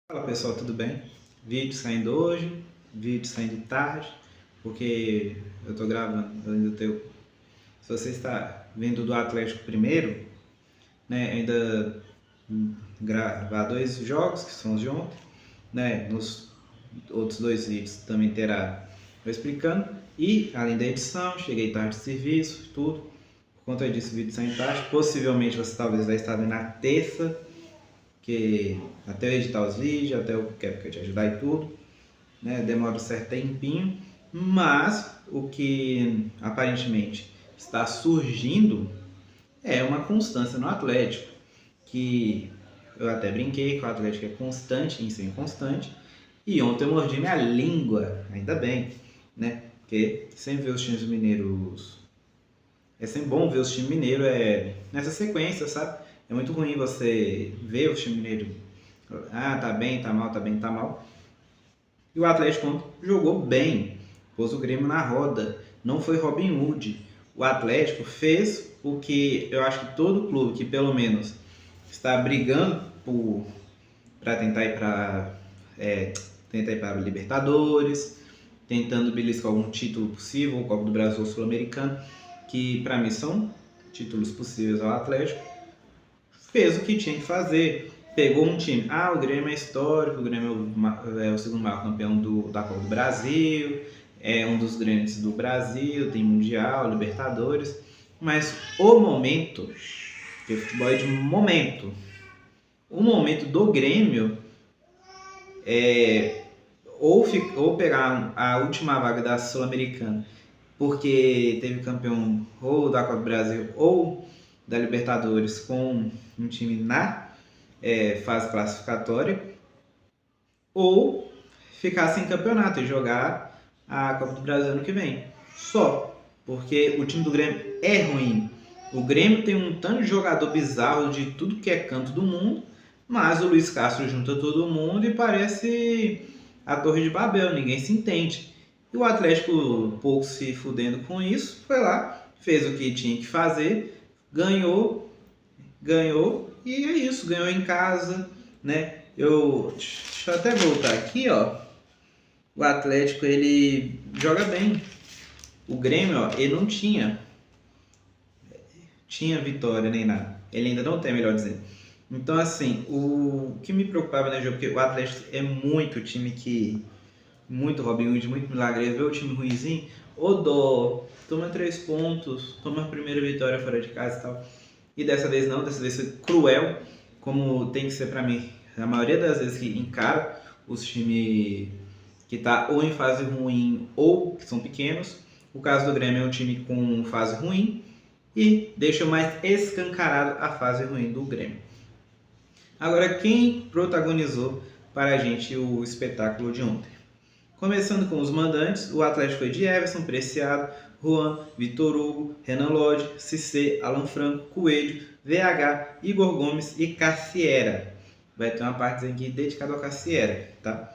Fala pessoal, tudo bem? Vídeo saindo hoje, vídeo saindo tarde, porque eu tô gravando, eu ainda tenho. Se você está vendo do Atlético primeiro, né, ainda gravar dois jogos, que são os de ontem, né, nos outros dois vídeos também terá eu explicando, e além da edição, cheguei tarde de serviço, tudo, por conta disso o vídeo saindo tarde, possivelmente você talvez vai estar vendo na terça, que até eu editar os vídeos, até eu quero te ajudar e tudo, né? Demora um certo tempinho, mas o que aparentemente está surgindo é uma constância no Atlético, que eu até brinquei que o Atlético é constante em ser inconstante, e ontem eu mordi minha língua, ainda bem, né? Porque sempre ver os times mineiros. É sempre bom ver os times mineiros nessa sequência, sabe? É muito ruim você ver os times mineiros. Ah, tá bem, tá mal, tá bem, tá mal. E o Atlético ontem jogou bem, pôs o Grêmio na roda, não foi Robin Hood. O Atlético fez o que eu acho que todo clube que pelo menos está brigando para tentar ir para Libertadores, tentando beliscar algum título possível, Copa do Brasil ou Sul-Americano, que para mim são títulos possíveis ao Atlético, fez o que tinha que fazer. Pegou um time. Ah, o Grêmio é histórico, o Grêmio é o segundo maior campeão da Copa do Brasil, é um dos grandes do Brasil, tem Mundial, Libertadores. Mas o momento, que o futebol é de momento, o momento do Grêmio é ou pegar a última vaga da Sul-Americana, porque teve campeão ou da Copa do Brasil ou da Libertadores com um time na fase classificatória, ou ficar sem campeonato e jogar a Copa do Brasil ano que vem. Só porque o time do Grêmio é ruim. O Grêmio tem um tanto de jogador bizarro de tudo que é canto do mundo, mas o Luiz Castro junta todo mundo e parece a Torre de Babel, ninguém se entende. E o Atlético, pouco se fudendo com isso, foi lá, fez o que tinha que fazer, ganhou e é isso, ganhou em casa, né? Deixa eu até voltar aqui, ó. O Atlético ele joga bem. O Grêmio, ó, ele não tinha vitória nem nada. Ele ainda não tem, melhor dizendo. Então, assim, o que me preocupava no jogo, porque o Atlético é muito time que. Muito Robin Hood, muito milagre. Vê o time ruimzinho, ô dó, toma 3 pontos, toma a primeira vitória fora de casa e tal. E dessa vez não, dessa vez foi cruel, como tem que ser pra mim. A maioria das vezes que encara os times que tá ou em fase ruim ou que são pequenos. O caso do Grêmio é um time com fase ruim e deixa mais escancarado a fase ruim do Grêmio. Agora, quem protagonizou para a gente o espetáculo de ontem? Começando com os mandantes, o Atlético foi de Everson, Preciado, Juan, Vitor Hugo, Renan Lodge, Cissé, Alan Franco, Coelho, VH, Igor Gomes e Cassiera. Vai ter uma parte aqui dedicada ao Cassiera, tá?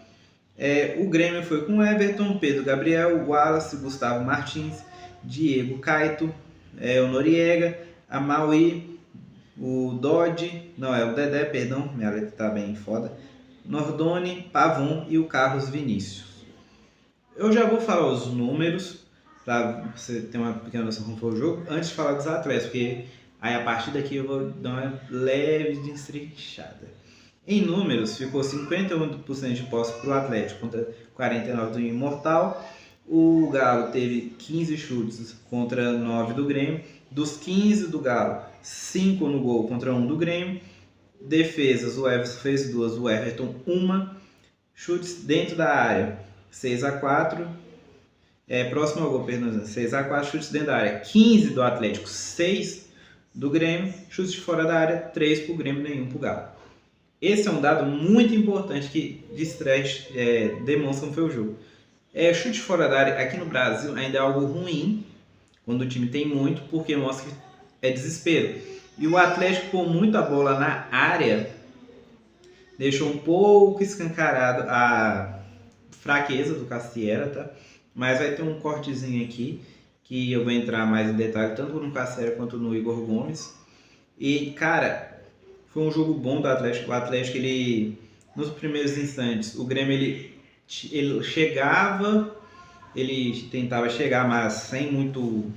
O Grêmio foi com Everton, Pedro Gabriel, Wallace, Gustavo Martins, Diego Caito, o Noriega, a Maui, o Dodge, não, é o Dedé, perdão, minha letra tá bem foda, Nordoni, Pavon e o Carlos Vinícius. Eu já vou falar os números, para você ter uma pequena noção como foi o jogo, antes de falar dos atletas, porque aí a partir daqui eu vou dar uma leve destrinchada. Em números, ficou 51% de posse para o Atlético contra 49% do Imortal. O Galo teve 15 chutes contra 9 do Grêmio. Dos 15 do Galo, 5 no gol contra 1 do Grêmio. Defesas, o Everson fez 2, o Everton 1. Chutes dentro da área, 6-4. Próximo ao gol, perdão, 6-4. Chutes dentro da área, 15 do Atlético, 6 do Grêmio. Chutes de fora da área, 3 para o Grêmio, nenhum para o Galo. Esse é um dado muito importante que demonstra como foi o jogo. Chute fora da área aqui no Brasil ainda é algo ruim, quando o time tem muito, porque mostra que é desespero. E o Atlético pôr muito a bola na área, deixou um pouco escancarado a fraqueza do Cassiera, tá? Mas vai ter um cortezinho aqui, que eu vou entrar mais em detalhe, tanto no Cassiera quanto no Igor Gomes. E, cara, foi um jogo bom do Atlético. O Atlético ele nos primeiros instantes, o Grêmio ele chegava, ele tentava chegar, mas sem muito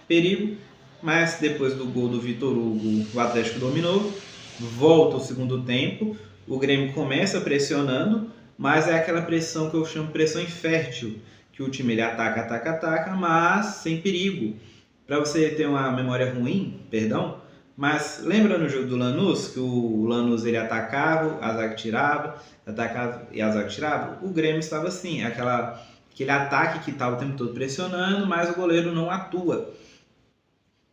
perigo. Mas depois do gol do Vitor Hugo, o Atlético dominou. Volta o segundo tempo, o Grêmio começa pressionando, mas é aquela pressão que eu chamo de pressão infértil, que o time ele ataca, mas sem perigo. Para você ter uma memória ruim, perdão, mas lembra no jogo do Lanús, que o Lanús ele atacava, a zaga tirava, atacava e a zaga tirava? O Grêmio estava assim, aquele ataque que estava o tempo todo pressionando, mas o goleiro não atua.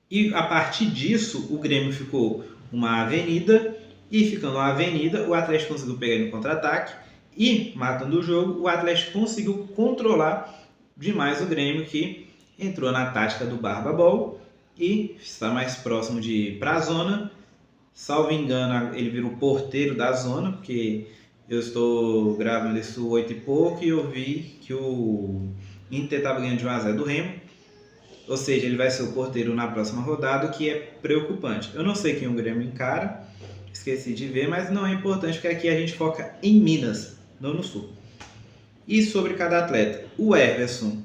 E a partir disso, o Grêmio ficou uma avenida, e ficando uma avenida, o Atlético conseguiu pegar no contra-ataque, e matando o jogo, o Atlético conseguiu controlar demais o Grêmio, que entrou na tática do Barba Ball e está mais próximo de ir para a zona. Salvo engano, ele vira o porteiro da zona, porque eu estou gravando isso 8 e pouco e eu vi que o Inter estava ganhando de 1 a 0 do Remo. Ou seja, ele vai ser o porteiro na próxima rodada, o que é preocupante. Eu não sei quem o Grêmio encara, esqueci de ver, mas não é importante, porque aqui a gente foca em Minas, não no Sul. E sobre cada atleta, o Everson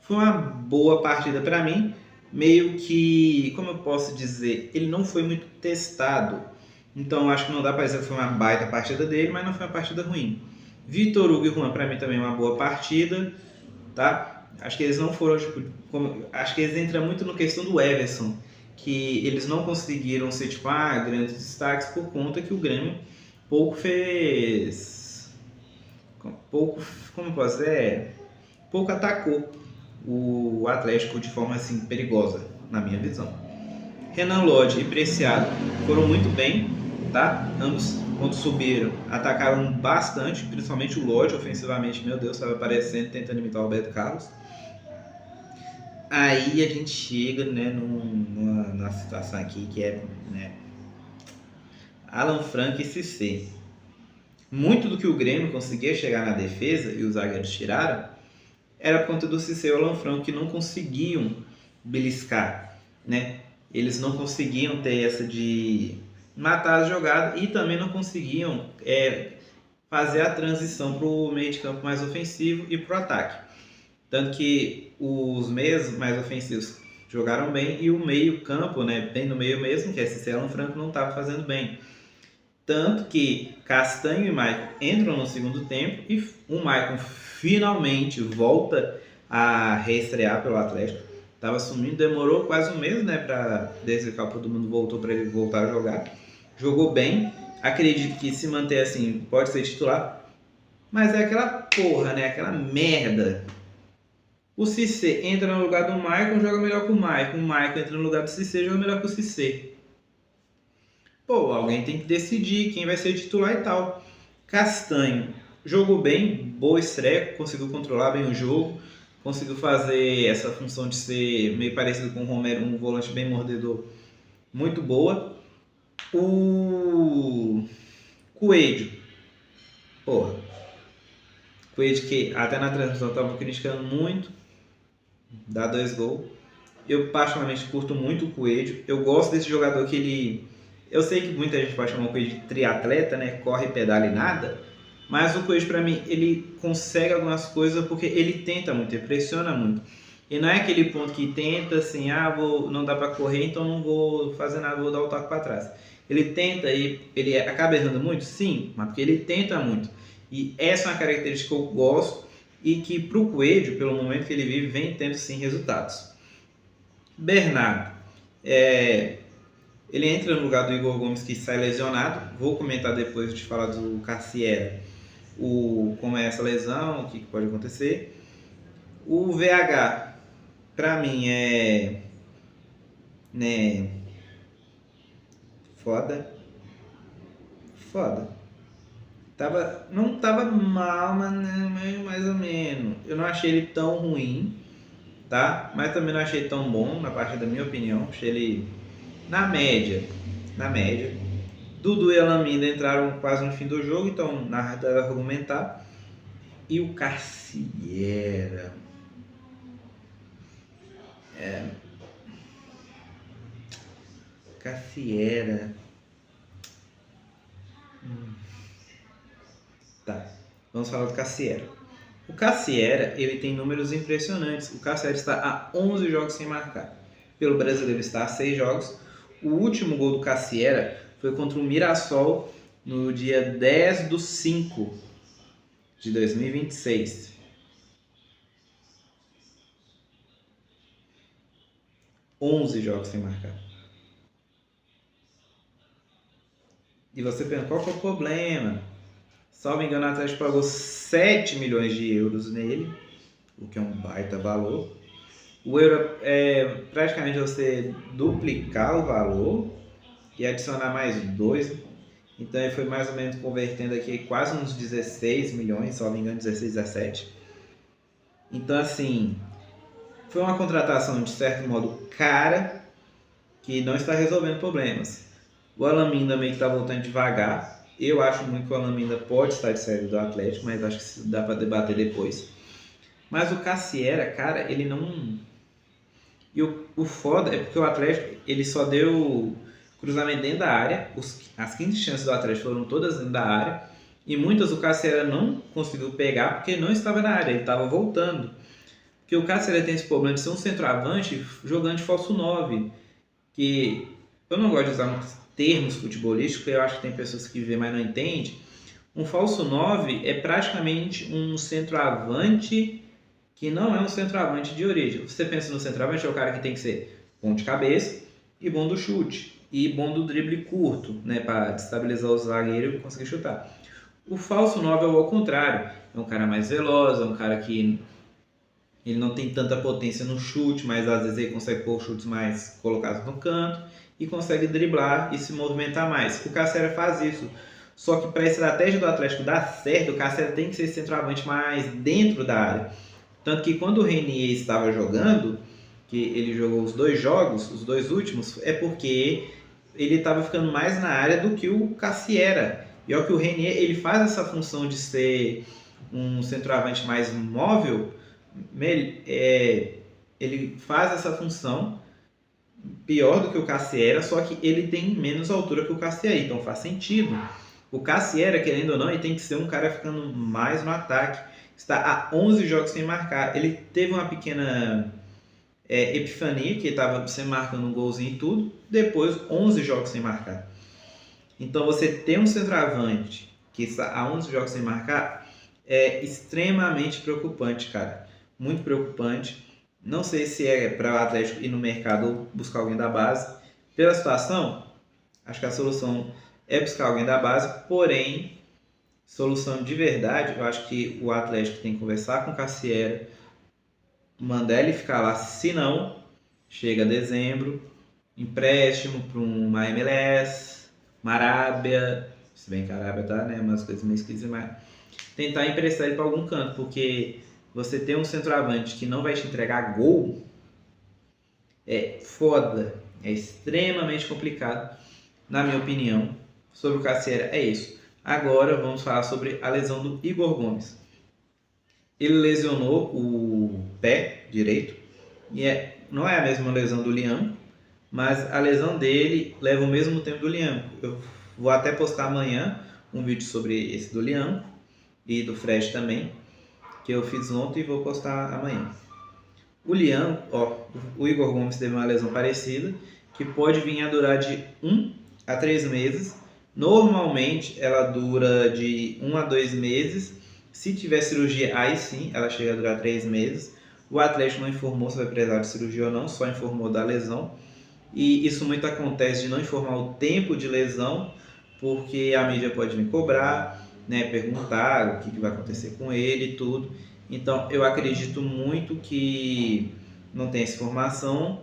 foi uma boa partida para mim, meio que, como eu posso dizer, ele não foi muito testado. Então acho que não dá para dizer que foi uma baita partida dele, mas não foi uma partida ruim. Vitor Hugo e Juan para mim também uma boa partida, tá? Acho que eles não foram, tipo, acho que eles entram muito na questão do Everson, que eles não conseguiram ser, tipo, grandes destaques por conta que o Grêmio pouco fez, pouco, como posso dizer, pouco atacou o Atlético de forma, assim, perigosa, na minha visão. Renan Lodge e Preciado foram muito bem, tá? Ambos, quando subiram, atacaram bastante, principalmente o Lodge, ofensivamente, meu Deus, estava aparecendo, tentando imitar o Roberto Carlos. Aí a gente chega, né, numa situação aqui que é, né, Alan Franco e Cissé. Muito do que o Grêmio conseguia chegar na defesa e os zagueiros tiraram era por conta do Cissé e o Alan Franco, que não conseguiam beliscar, né? Eles não conseguiam ter essa de matar a jogada e também não conseguiam fazer a transição para o meio de campo mais ofensivo e para o ataque. Tanto que os meios mais ofensivos jogaram bem e o meio campo, né, bem no meio mesmo, que é Cissé e Alan Franco, não estava fazendo bem. Tanto que Castanho e Maicon entram no segundo tempo e o Maicon finalmente volta a reestrear pelo Atlético. Estava sumindo, demorou quase um mês, né, desde que a Copa do Mundo voltou para ele voltar a jogar. Jogou bem, acredito que se manter assim pode ser titular, mas é aquela porra, né, aquela merda. O Cissé entra no lugar do Maicon, joga melhor que o Maicon. O Maicon entra no lugar do Cissé, joga melhor que o Cissé. Pô, alguém tem que decidir quem vai ser titular e tal. Castanho jogou bem, boa estreia, conseguiu controlar bem o jogo, conseguiu fazer essa função de ser meio parecido com o Romero, um volante bem mordedor, muito boa. O Coelho, porra, Coelho que até na transmissão estava criticando muito, dá 2 gols. Eu particularmente curto muito o Coelho. Eu gosto desse jogador que ele... Eu sei que muita gente pode chamar o Coelho de triatleta, né? Corre, pedala e nada. Mas o Coelho, para mim, ele consegue algumas coisas porque ele tenta muito, ele pressiona muito. E não é aquele ponto que tenta assim, não dá para correr, então não vou fazer nada, vou dar o toque para trás. Ele tenta e ele acaba errando muito? Sim, mas porque ele tenta muito. E essa é uma característica que eu gosto e que para o Coelho, pelo momento que ele vive, vem tendo sim resultados. Bernardo, ele entra no lugar do Igor Gomes, que sai lesionado. Vou comentar depois de falar do Cassiera, como é essa lesão, o que pode acontecer. O VH, pra mim, né, foda. Não tava mal, mas né, mais ou menos. Eu não achei ele tão ruim, tá? Mas também não achei tão bom, na parte da minha opinião. Achei ele na média. Na média. Dudu e Alameda entraram quase no fim do jogo, então nada a argumentar. E o Cassiera. Cassiera. Vamos falar do Cassiera. O Cassiera, ele tem números impressionantes. O Cassiera está a 11 jogos sem marcar. Pelo Brasileiro está a 6 jogos. O último gol do Cassiera foi contra o Mirassol no dia 10/5 de 2026. Onze jogos sem marcar. E você pensa, qual que é o problema? Salvo engano, o Atlético pagou 7 milhões de euros nele, o que é um baita valor. O euro é praticamente você duplicar o valor e adicionar mais 2. Então ele foi mais ou menos convertendo aqui quase uns 16 milhões, salvo engano, 16, 17. Então assim, foi uma contratação de certo modo cara, que não está resolvendo problemas. O Alamina meio que está voltando devagar. Eu acho muito que o Alamina pode estar de saída do Atlético, mas acho que isso dá para debater depois. Mas o Cassiera, cara, ele não... E o foda é porque o Atlético, ele só deu cruzamento dentro da área. As 15 chances do Atlético foram todas dentro da área. E muitas o Cassiera não conseguiu pegar porque não estava na área, ele estava voltando. Porque o Cassiera tem esse problema de ser um centroavante jogando de falso 9. Que eu não gosto de usar muitos termos futebolísticos, porque eu acho que tem pessoas que vê, mas não entendem. Um falso 9 é praticamente um centroavante que não é um centroavante de origem. Você pensa no centroavante, é o cara que tem que ser bom de cabeça e bom do chute. E bom do drible curto, né, para destabilizar o zagueiro e conseguir chutar. O falso 9 é ao contrário. É um cara mais veloz, é um cara que ele não tem tanta potência no chute, mas às vezes ele consegue pôr chutes mais colocados no canto e consegue driblar e se movimentar mais. O Cassiera faz isso. Só que para a estratégia do Atlético dar certo, o Cassiera tem que ser centroavante mais dentro da área. Tanto que quando o Renier estava jogando, que ele jogou os 2 jogos, os 2 últimos, é porque ele estava ficando mais na área do que o Cassiera. E é o que o Renier, ele faz essa função de ser um centroavante mais móvel, ele faz essa função pior do que o Cassiera, só que ele tem menos altura que o Cassiera, então faz sentido. O Cassiera, querendo ou não, ele tem que ser um cara ficando mais no ataque. Está a 11 jogos sem marcar. Ele teve uma pequena epifania, que estava sem marcando um golzinho e tudo. Depois, 11 jogos sem marcar. Então, você ter um centroavante que está a 11 jogos sem marcar é extremamente preocupante, cara. Muito preocupante. Não sei se é para o Atlético ir no mercado ou buscar alguém da base. Pela situação, acho que a solução é buscar alguém da base, porém, solução de verdade, eu acho que o Atlético tem que conversar com o Cassiera, mandar ele ficar lá, se não, chega dezembro, empréstimo para uma MLS, uma Arábia, se bem que a Arábia tá, né, umas coisas meio esquisitas, mas tentar emprestar ele para algum canto, porque você ter um centroavante que não vai te entregar gol é foda, é extremamente complicado, na minha opinião. Sobre o Cassiera é isso. Agora vamos falar sobre a lesão do Igor Gomes. Ele lesionou o pé direito e não é a mesma lesão do Liam, mas a lesão dele leva o mesmo tempo do Liam. Eu vou até postar amanhã um vídeo sobre esse do Liam e do Fred também, que eu fiz ontem e vou postar amanhã. O Liam, o Igor Gomes teve uma lesão parecida, que pode vir a durar de 1 a 3 meses. Normalmente ela dura de 1 a 2 meses. Se tiver cirurgia, aí sim ela chega a durar 3 meses. O Atlético não informou se vai precisar de cirurgia ou não, só informou da lesão. E isso muito acontece de não informar o tempo de lesão, porque a mídia pode me cobrar, né, perguntar o que vai acontecer com ele e tudo. Então eu acredito muito que não tem essa informação.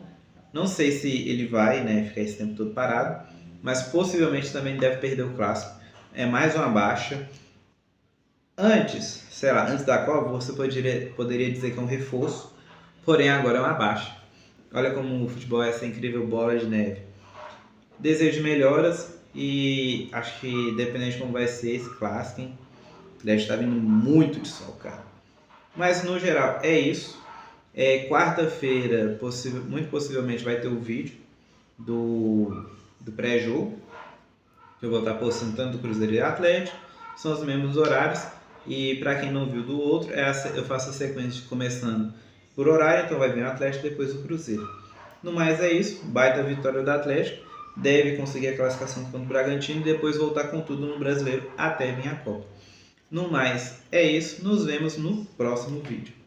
Não sei se ele vai, né, ficar esse tempo todo parado, mas possivelmente também deve perder o clássico. É mais uma baixa. Antes da Copa, você poderia dizer que é um reforço, porém agora é uma baixa. Olha como o futebol é essa incrível bola de neve. Desejo melhoras e acho que dependendo de como vai ser esse clássico, hein, deve estar vindo muito de sol, cara. Mas no geral é isso. Quarta-feira, muito possivelmente vai ter o vídeo do pré-jogo, que eu vou estar postando tanto do Cruzeiro e Atlético. São os mesmos horários. E para quem não viu do outro, eu faço a sequência começando por horário, então vai vir o Atlético, depois o Cruzeiro. No mais é isso, baita vitória do Atlético, deve conseguir a classificação contra o Bragantino e depois voltar com tudo no Brasileiro até vir a Copa. No mais é isso, nos vemos no próximo vídeo.